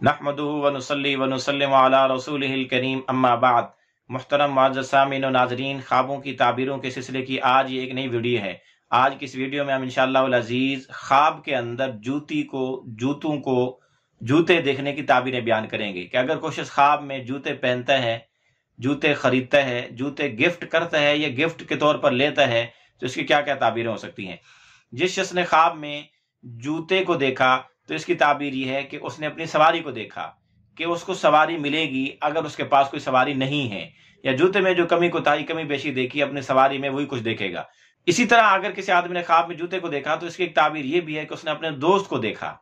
نحمدہ ونصلی ونسلم علی رسولہ الکریم اما بعد۔ محترم معزز سامعین و ناظرین، خوابوں کی تعبیروں کے سلسلے کی آج یہ ایک نئی ویڈیو ہے۔ آج کی اس ویڈیو میں ہم انشاءاللہ العزیز خواب کے اندر جوتے دیکھنے کی تعبیریں بیان کریں گے کہ اگر کوئی شخص خواب میں جوتے پہنتا ہے، جوتے خریدتا ہے، جوتے گفٹ کرتا ہے یا گفٹ کے طور پر لیتا ہے تو اس کی کیا کیا تعبیریں ہو سکتی ہیں۔ جس شخص نے خواب میں جوتے کو دیکھا تو اس کی تعبیر یہ ہے کہ اس نے اپنی سواری کو دیکھا کہ اس کو سواری ملے گی اگر اس کے پاس کوئی سواری نہیں ہے، یا جوتے میں جو کمی بیشی دیکھی اپنی سواری میں وہی کچھ دیکھے گا۔ اسی طرح اگر کسی آدمی نے خواب میں جوتے کو دیکھا تو اس کی ایک تعبیر یہ بھی ہے کہ اس نے اپنے دوست کو دیکھا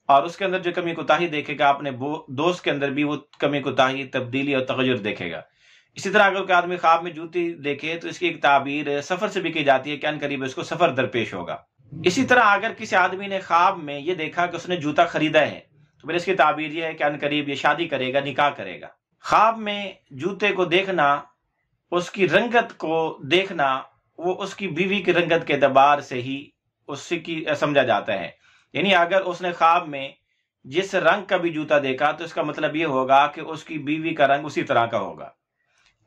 اور اس کے اندر جو کمی کوتاہی دیکھے گا اپنے دوست کے اندر بھی وہ کمی کوتاہی، تبدیلی اور تغیر دیکھے گا۔ اسی طرح اگر کوئی آدمی خواب میں جوتی دیکھے تو اس کی ایک تعبیر سفر سے بھی کی جاتی ہے کہ ان قریب اس کو سفر درپیش ہوگا۔ اسی طرح اگر کسی آدمی نے خواب میں یہ دیکھا کہ اس نے جوتا خریدا ہے تو پھر اس کی تعبیر یہ ہے کہ ان قریب یہ شادی کرے گا، نکاح کرے گا۔ خواب میں جوتے کو دیکھنا، اس کی رنگت کو دیکھنا، وہ اس کی بیوی کی رنگت کے اعتبار سے ہی اس کی سمجھا جاتا ہے۔ یعنی اگر اس نے خواب میں جس رنگ کا بھی جوتا دیکھا تو اس کا مطلب یہ ہوگا کہ اس کی بیوی کا رنگ اسی طرح کا ہوگا۔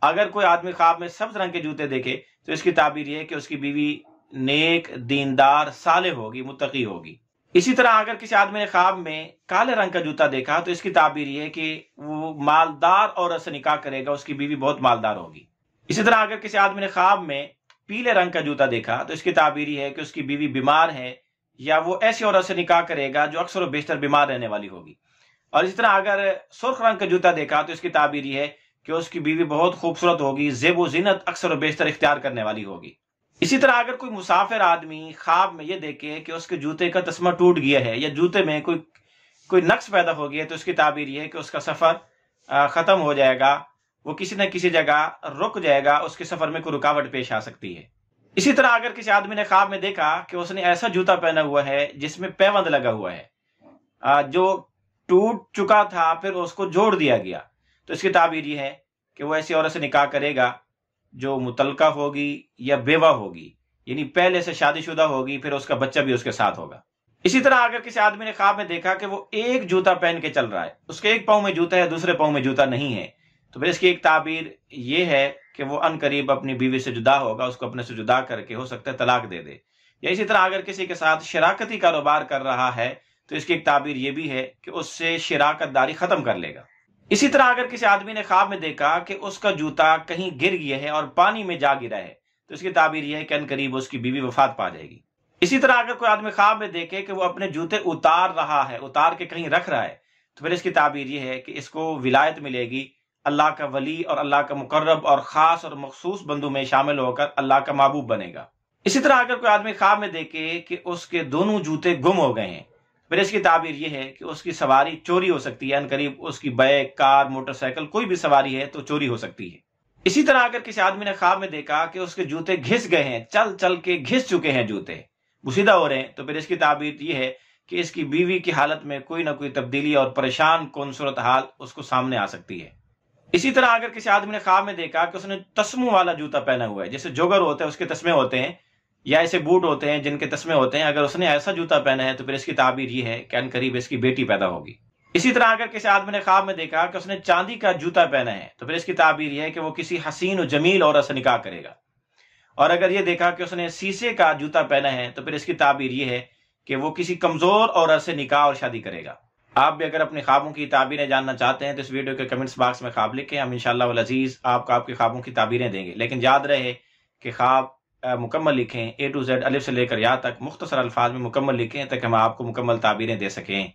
اگر کوئی آدمی خواب میں سبز رنگ کے جوتے دیکھے تو اس کی تعبیر یہ ہے کہ اس کی بیوی نیک، دیندار، صالح ہوگی، متقی ہوگی۔ اسی طرح اگر کسی آدمی نے خواب میں کالے رنگ کا جوتا دیکھا تو اس کی تعبیر یہ ہے کہ وہ مالدار عورت سے نکاح کرے گا، اس کی بیوی بہت مالدار ہوگی۔ اسی طرح اگر کسی آدمی نے خواب میں پیلے رنگ کا جوتا دیکھا تو اس کی تعبیر یہ ہے کہ اس کی بیوی بیمار ہے، یا وہ ایسی عورت سے نکاح کرے گا جو اکثر و بیشتر بیمار رہنے والی ہوگی۔ اور اسی طرح اگر سرخ رنگ کا جوتا دیکھا تو اس کی تعبیر یہ ہے کہ اس کی بیوی بہت خوبصورت ہوگی، زیب و زینت اکثر و بیشتر اختیار کرنے والی ہوگی۔ اسی طرح اگر کوئی مسافر آدمی خواب میں یہ دیکھے کہ اس کے جوتے کا تسمہ ٹوٹ گیا ہے یا جوتے میں کوئی نقص پیدا ہو گیا ہے تو اس کی تعبیر یہ ہے کہ اس کا سفر ختم ہو جائے گا، وہ کسی نہ کسی جگہ رک جائے گا، اس کے سفر میں کوئی رکاوٹ پیش آ سکتی ہے۔ اسی طرح اگر کسی آدمی نے خواب میں دیکھا کہ اس نے ایسا جوتا پہنا ہوا ہے جس میں پیوند لگا ہوا ہے، جو ٹوٹ چکا تھا پھر اس کو جوڑ دیا گیا، تو اس کی تعبیر یہ ہے کہ وہ ایسی عورت سے نکاح کرے گا جو مطلقہ ہوگی یا بیوہ ہوگی، یعنی پہلے سے شادی شدہ ہوگی، پھر اس کا بچہ بھی اس کے ساتھ ہوگا۔ اسی طرح اگر کسی آدمی نے خواب میں دیکھا کہ وہ ایک جوتا پہن کے چل رہا ہے، اس کے ایک پاؤں میں جوتا ہے، دوسرے پاؤں میں جوتا نہیں ہے، تو پھر اس کی ایک تعبیر یہ ہے کہ وہ ان قریب اپنی بیوی سے جدا ہوگا، اس کو اپنے سے جدا کر کے ہو سکتا ہے طلاق دے دے۔ یا اسی طرح اگر کسی کے ساتھ شراکتی کاروبار کر رہا ہے تو اس کی ایک تعبیر یہ بھی ہے کہ اس سے شراکت داری ختم کر لے گا۔ اسی طرح اگر کسی آدمی نے خواب میں دیکھا کہ اس کا جوتا کہیں گر گیا ہے اور پانی میں جا گرا ہے تو اس کی تعبیر یہ ہے کہ ان قریب اس کی بیوی وفات پا جائے گی۔ اسی طرح اگر کوئی آدمی خواب میں دیکھے کہ وہ اپنے جوتے اتار رہا ہے، اتار کے کہیں رکھ رہا ہے، تو پھر اس کی تعبیر یہ ہے کہ اس کو ولایت ملے گی، اللہ کا ولی اور اللہ کا مقرب اور خاص اور مخصوص بندوں میں شامل ہو کر اللہ کا محبوب بنے گا۔ اسی طرح اگر کوئی آدمی خواب میں دیکھے کہ اس کے دونوں جوتے گم ہو گئے ہیں، پھر اس کی تعبیر یہ ہے کہ اس کی سواری چوری ہو سکتی ہے، ان قریب اس کی بائک، کار، موٹر سائیکل کوئی بھی سواری ہے تو چوری ہو سکتی ہے۔ اسی طرح اگر کسی آدمی نے خواب میں دیکھا کہ اس کے جوتے گھس گئے ہیں، چل چل کے گھس چکے ہیں، جوتے بوسیدہ ہو رہے ہیں، تو پھر اس کی تعبیر یہ ہے کہ اس کی بیوی کی حالت میں کوئی نہ کوئی تبدیلی اور پریشان کن صورتحال اس کو سامنے آ سکتی ہے۔ اسی طرح اگر کسی آدمی نے خواب میں دیکھا کہ اس نے تسموں والا جوتا پہنا ہوا ہے، جیسے جوگر ہوتے ہیں اس کے تسمے ہوتے ہیں، یا ایسے بوٹ ہوتے ہیں جن کے تسمے ہوتے ہیں، اگر اس نے ایسا جوتا پہنا ہے تو پھر اس کی تعبیر یہ ہے کہ ان قریب اس کی بیٹی پیدا ہوگی۔ اسی طرح اگر کسی آدمی نے خواب میں دیکھا کہ اس نے چاندی کا جوتا پہنا ہے تو پھر اس کی تعبیر یہ ہے کہ وہ کسی حسین و جمیل عورت سے نکاح کرے گا۔ اور اگر یہ دیکھا کہ اس نے شیشے کا جوتا پہنا ہے تو پھر اس کی تعبیر یہ ہے کہ وہ کسی کمزور عورت سے نکاح اور شادی کرے گا۔ آپ بھی اگر اپنے خوابوں کی تعبیریں جاننا چاہتے ہیں تو اس ویڈیو کے کمنٹس باکس میں خواب لکھیں، ہم انشاءاللہ العزیز آپ کو آپ کے خوابوں کی تعبیریں دیں گے۔ لیکن یاد رہے کہ خواب مکمل لکھیں، A to Z، الف سے لے کر یا تک مختصر الفاظ میں مکمل لکھیں تاکہ ہم آپ کو مکمل تعبیریں دے سکیں۔